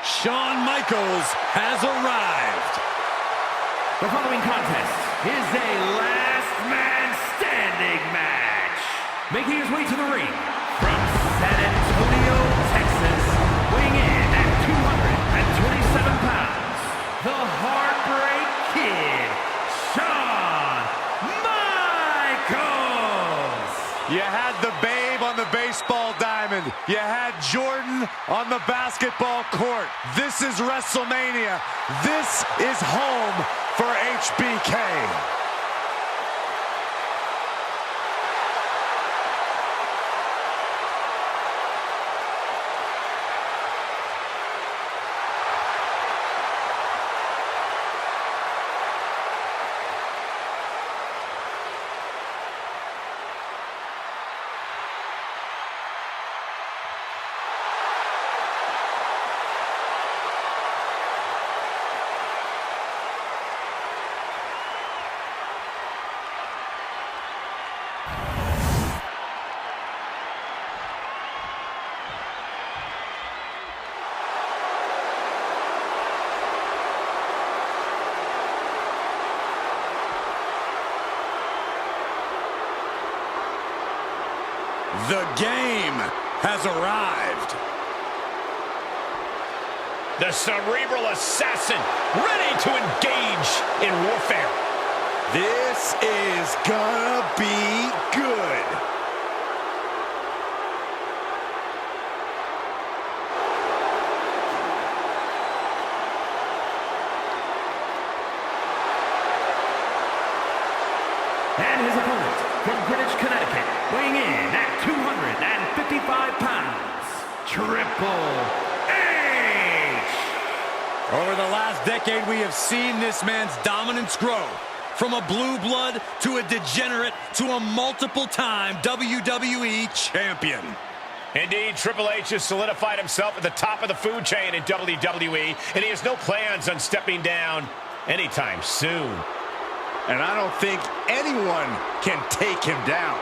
Shawn Michaels has arrived. The following contest is a last man standing match. Making his way to the ring from San Antonio, Texas, weighing in at 227 pounds, the Heartbreak Kid, Shawn Michaels. You had the babe on the baseball diamond. You had Jordan on the basketball court. This is WrestleMania. This is home for HBK. The game has arrived. The cerebral assassin, ready to engage in warfare. This is gonna be good. And his opponent from Greenwich, Connecticut, weighing in at 255 pounds, Triple H. Over the last decade, we have seen this man's dominance grow. From a blue blood to a degenerate to a multiple-time WWE champion. Indeed, Triple H has solidified himself at the top of the food chain in WWE, and he has no plans on stepping down anytime soon. And I don't think anyone can take him down.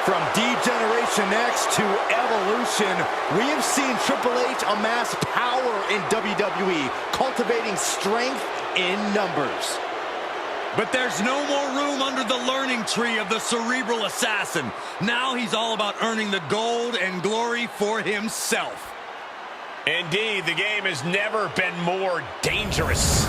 From D-Generation X to Evolution, we have seen Triple H amass power in WWE, cultivating strength in numbers. But there's no more room under the learning tree of the cerebral assassin. Now he's all about earning the gold and glory for himself. Indeed, the game has never been more dangerous.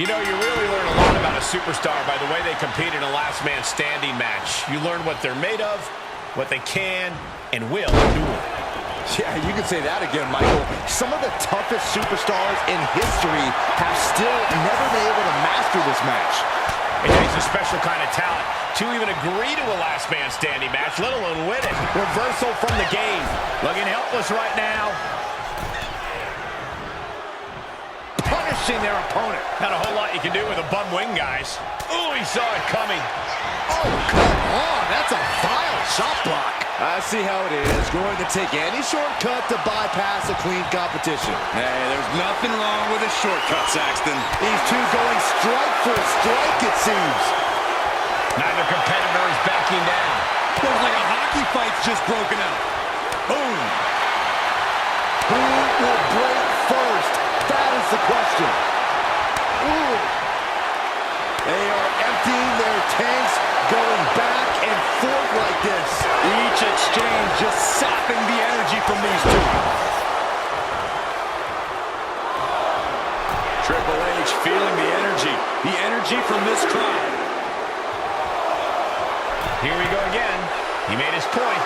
You know, you really learn a lot about a superstar by the way they compete in a last man standing match. You learn what they're made of, what they can and will endure. Yeah, you can say that again, Michael. Some of the toughest superstars in history have still never been able to master this match. It takes a special kind of talent to even agree to a last man standing match, let alone win it. Reversal from the game. Looking helpless right now. Punishing their opponent. Not a whole lot you can do with a bum wing, guys. Ooh, he saw it coming. Oh, come on. That's a vile shot block. I see how it is. Going to take any shortcut to bypass a clean competition. Hey, there's nothing wrong with a shortcut, Saxton. These two going strike for strike, it seems. Neither competitor is backing down. Looks like a hockey fight's just broken out. Boom. Who will break first? That is the question. Ooh. They are emptying their tanks, going back and forth like this. Each exchange just sapping the energy from these two. Triple H feeling the energy from this crowd. Here we go again. He made his point.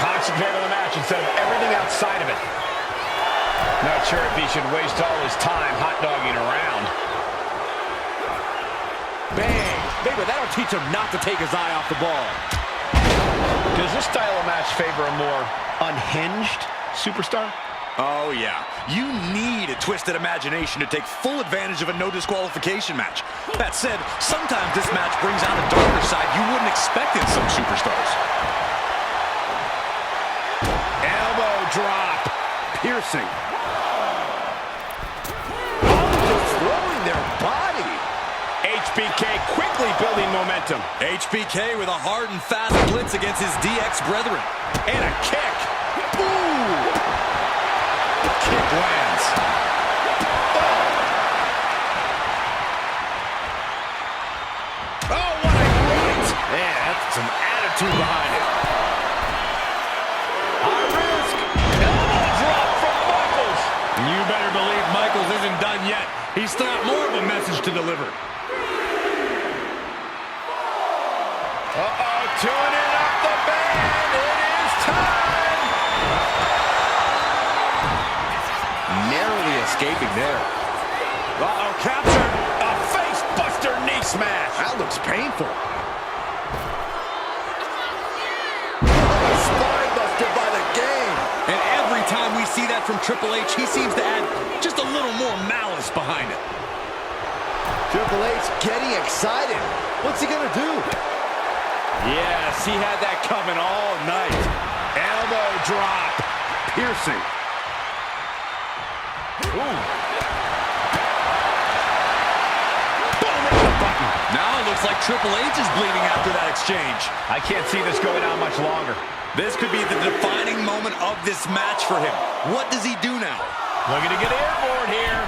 Concentrate on the match instead of everything outside of it. Not sure if he should waste all his time hot-dogging around. Bang! Maybe that'll teach him not to take his eye off the ball. Does this style of match favor a more unhinged superstar? Oh, yeah. You need a twisted imagination to take full advantage of a no disqualification match. That said, sometimes this match brings out a darker side you wouldn't expect in some superstars. Elbow drop. Piercing. Oh, just throwing their body. HBK quickly building momentum. HBK with a hard and fast blitz against his DX brethren. And a kick. Ooh! Kick lands. Oh, what a great! Man, that's some attitude behind it. High risk. Elbow drop from Michaels. You better believe Michaels isn't done yet. He's still got more of a message to deliver. Uh-oh, tuning up the band. It is time. Narrowly escaping there. Uh-oh, captured. A face-buster knee smash. That looks painful. A spine buster by the game. And every time we see that from Triple H, he seems to add just a little more malice behind it. Triple H getting excited. What's he gonna do? Yes, he had that coming all night. Elbow drop. Piercing. Ooh. Boom, hit the button. Now it looks like Triple H is bleeding after that exchange. I can't see this going on much longer. This could be the defining moment of this match for him. What does he do now? Looking to get airborne here.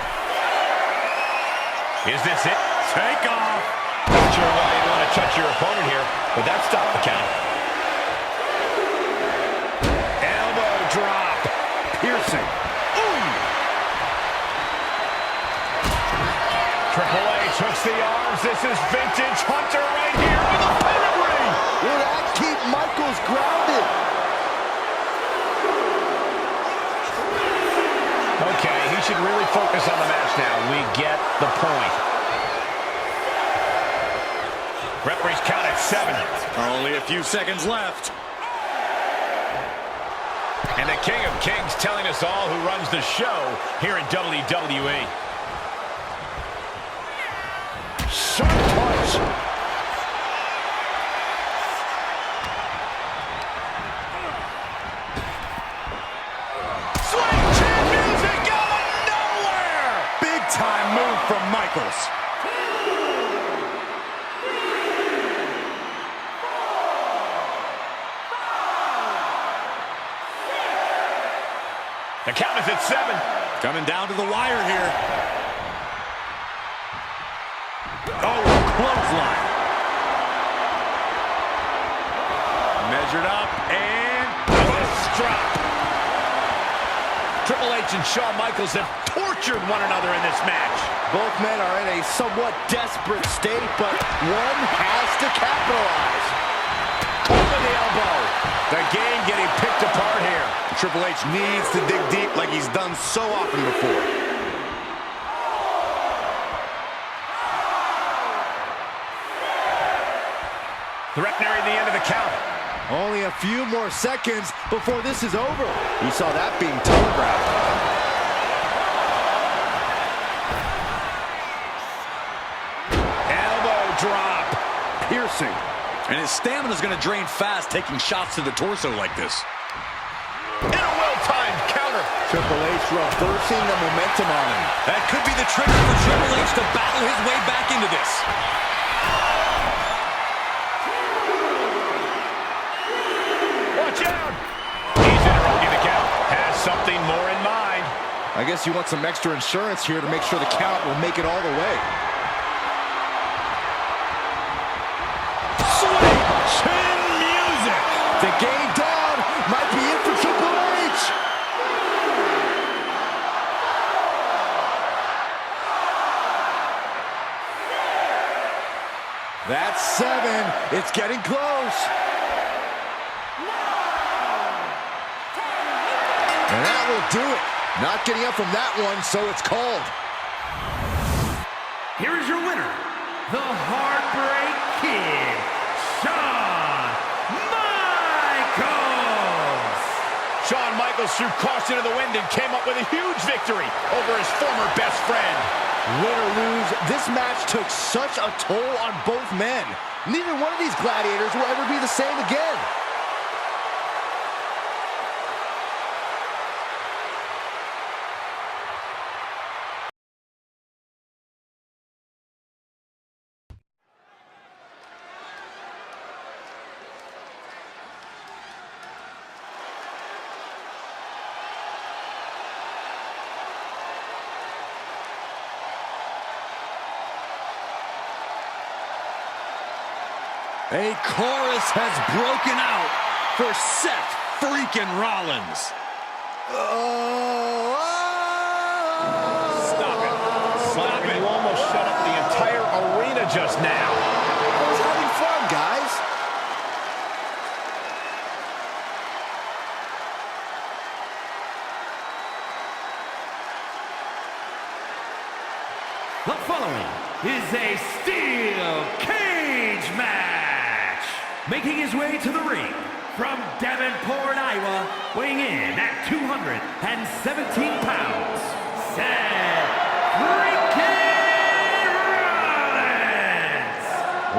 Is this it? Take off. Not sure why you'd want to touch your opponent here, but that stopped the count. Elbow drop. Piercing. Triple H hooks the arms. This is vintage Hunter right here with a pedigree. Will that keep Michaels grounded? Okay, he should really focus on the match now. We get the point. Referee's count at 7. Only a few seconds left. And the King of Kings telling us all who runs the show here in WWE. Sharp punch. Swing music going nowhere! Big time move from Michaels. The count is at 7. Coming down to the wire here. Oh, clothesline. Measured up and Twist drop. Triple H and Shawn Michaels have tortured one another in this match. Both men are in a somewhat desperate state, but one has to capitalize. Over the elbow. The game getting picked apart here. Triple H needs to dig deep like he's done so often before. Threat nearing the end of the count. Only a few more seconds before this is over. You saw that being telegraphed. Elbow drop. Piercing. And his stamina's going to drain fast taking shots to the torso like this. And a well-timed counter. Triple H reversing the momentum on him. That could be the trigger for Triple H to battle his way back into this. Watch out. He's interrupting the count. Has something more in mind. I guess you want some extra insurance here to make sure the count will make it all the way. Sweet chin music. The game down might be it for Triple H. That's 7. It's getting close. And that will do it. Not getting up from that one, so it's called. Here is your winner, the Heartbreak Kid, Shawn Michaels. cycles through caution to the wind and came up with a huge victory over his former best friend. Win or lose, this match took such a toll on both men. Neither one of these gladiators will ever be the same again. A chorus has broken out for Seth freaking Rollins. Stop it. Stop it. You almost shut up the entire arena just now. I was having fun, guys. The following is a steel cage match. Making his way to the ring from Davenport, Iowa, weighing in at 217 pounds, Seth freaking Rollins.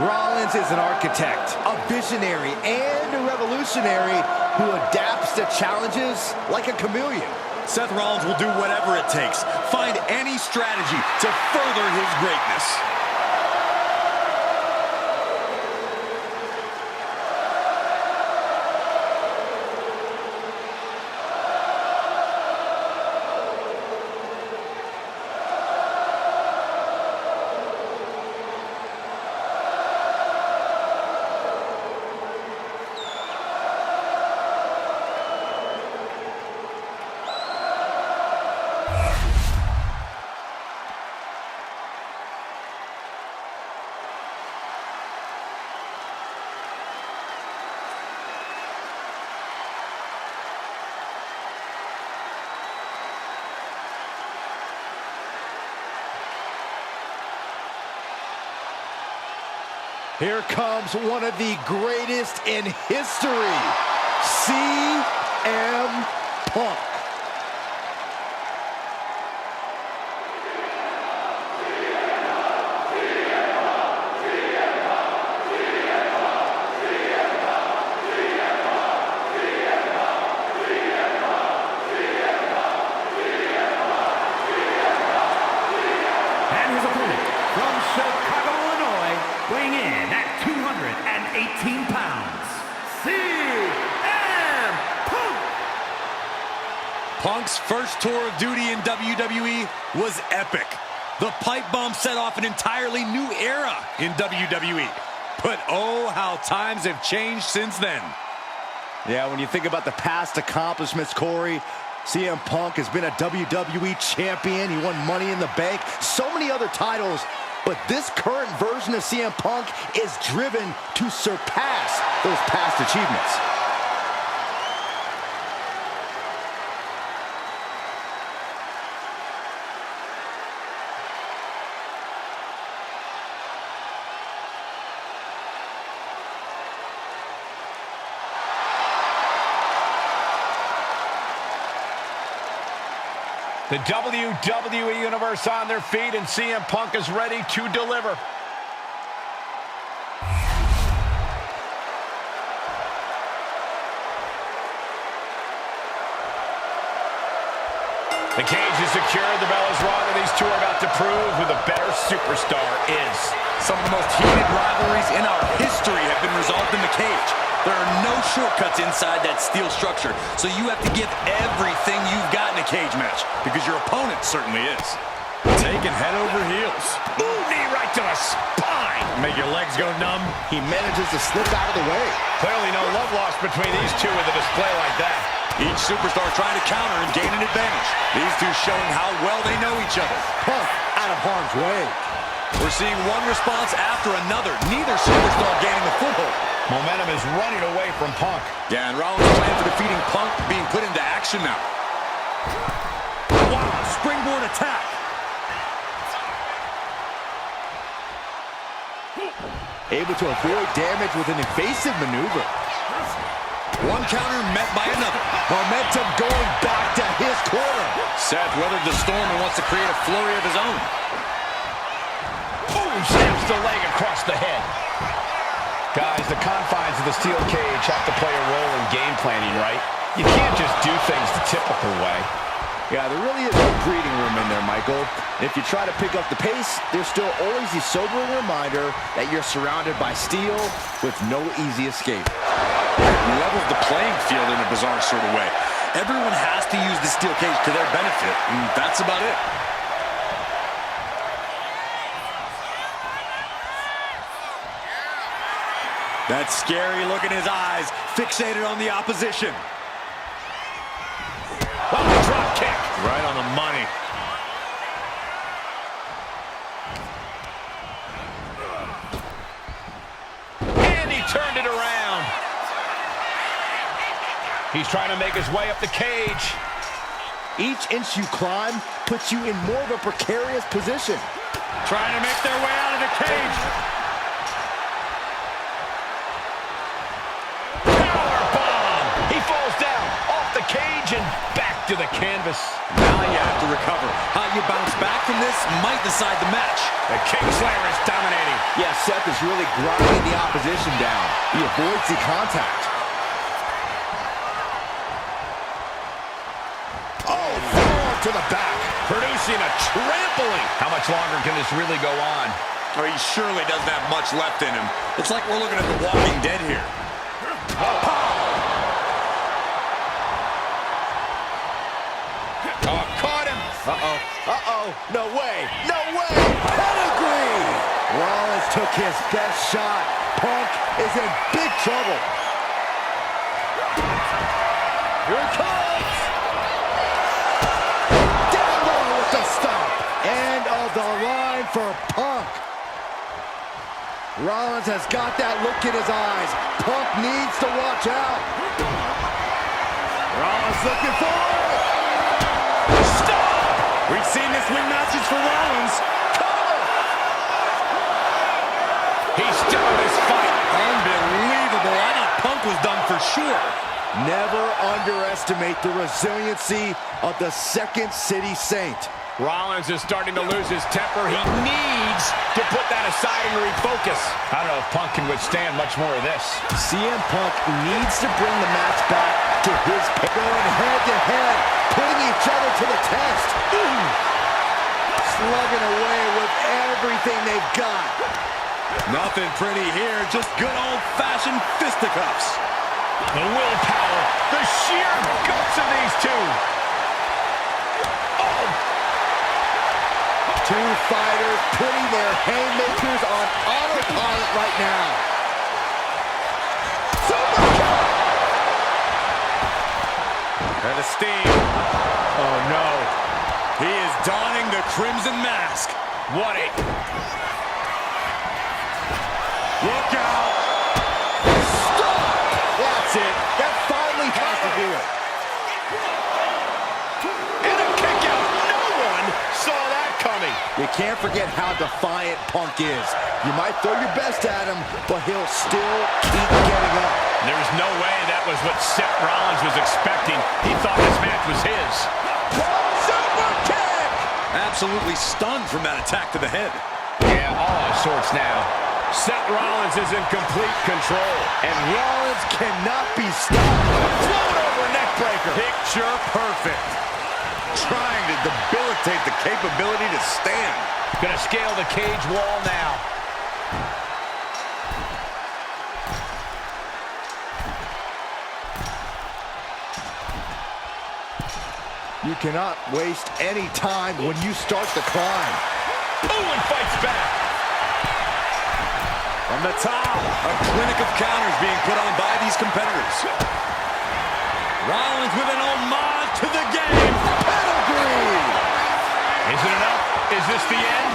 Rollins is an architect, a visionary, and a revolutionary who adapts to challenges like a chameleon. Seth Rollins will do whatever it takes, find any strategy to further his greatness. Here comes one of the greatest in history, CM Punk. And his opponent from Chicago, Illinois, weighing in at 218 pounds, CM Punk. Punk's first tour of duty in WWE was epic. The pipe bomb set off an entirely new era in WWE. But oh, how times have changed since then. Yeah, when you think about the past accomplishments, Corey, CM Punk has been a WWE champion. He won Money in the Bank, so many other titles. But this current version of CM Punk is driven to surpass those past achievements. The WWE Universe on their feet, and CM Punk is ready to deliver. The cage is secured, the bell is rung, and these two are about to prove who the better superstar is. Some of the most heated rivalries in our history have been resolved in the cage. There are no shortcuts inside that steel structure, so you have to give everything you've got in a cage match, because your opponent certainly is. Taking head over heels. Ooh, knee right to the spine. Make your legs go numb. He manages to slip out of the way. Clearly no love lost between these two with a display like that. Each superstar trying to counter and gain an advantage. These two showing how well they know each other. Punk out of harm's way. We're seeing one response after another. Neither superstar gaining the foothold. Momentum is running away from Punk. Yeah, and Rollins' plan for defeating Punk being put into action now. Wow, springboard attack. Able to avoid damage with an evasive maneuver. One counter met by another. Momentum going back to his corner. Seth weathered the storm and wants to create a flurry of his own. Boom! Snaps the leg across the head. Guys, the confines of the steel cage have to play a role in game planning, right? You can't just do things the typical way. Yeah, there really is no breathing room in there, Michael. If you try to pick up the pace, there's still always the sobering reminder that you're surrounded by steel with no easy escape. Levels the playing field in a bizarre sort of way. Everyone has to use the steel cage to their benefit, and that's about it. That scary look in his eyes, fixated on the opposition. Oh, drop kick. Right on the money. And he turned it around. He's trying to make his way up the cage. Each inch you climb puts you in more of a precarious position. Trying to make their way out of the cage. Powerbomb. He falls down off the cage and back to the canvas. Now you have to recover. How you bounce back from this might decide the match. The Kingslayer is dominating. Yeah, Seth is really grinding the opposition down. He avoids the contact. Oh, forearm to the back, producing a trampling. How much longer can this really go on? Oh, he surely doesn't have much left in him. It's like we're looking at The Walking Dead here. Oh, caught him. Uh-oh. Uh-oh. No way. No way. Pedigree. Rollins took his best shot. Punk is in big trouble. Here it comes. Down low with the stomp. End of the line for Punk. Rollins has got that look in his eyes. Punk needs to watch out. Rollins looking for it. We've seen this win matches for Rollins. He's still in this fight. Unbelievable. I thought Punk was done for sure. Never underestimate the resiliency of the Second City Saint. Rollins is starting to lose his temper. He needs to put that aside and refocus. I don't know if Punk can withstand much more of this. CM Punk needs to bring the match back to his pace. Going head to head, putting each other to the test. Slugging away with everything they've got. Nothing pretty here, just good old-fashioned fisticuffs. The willpower, the sheer guts of these two. Oh! Two fighters putting their haymakers on autopilot right now. And the steam. Oh, no. He is donning the Crimson Mask. What a... Look out. Stop! That's it. That finally has to do it. And a kick out. No one saw that coming. You can't forget how defiant Punk is. You might throw your best at him, but he'll still keep getting up. There's no way that was what Seth Rollins was expecting. He thought this match was his. Super kick! Absolutely stunned from that attack to the head. Yeah, all out of sorts now. Seth Rollins is in complete control. And Rollins cannot be stopped. Float over neckbreaker. Picture perfect. Trying to debilitate the capability to stand. Gonna scale the cage wall now. You cannot waste any time when you start the climb. Owen fights back. From the top, a clinic of counters being put on by these competitors. Rollins with an homage to the game. Pedigree! Is it enough? Is this the end?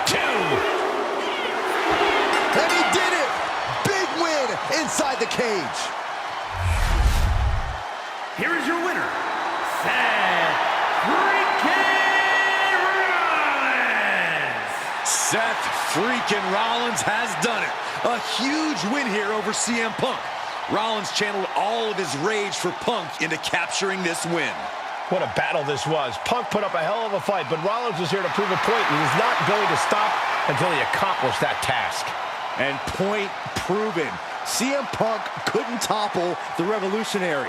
Two. And he did it! Big win inside the cage. Here is your winner, Seth freaking Rollins! Seth freaking Rollins has done it. A huge win here over CM Punk. Rollins channeled all of his rage for Punk into capturing this win. What a battle this was. Punk put up a hell of a fight, but Rollins was here to prove a point, and he's not going to stop until he accomplished that task. And point proven. CM Punk couldn't topple the Revolutionary.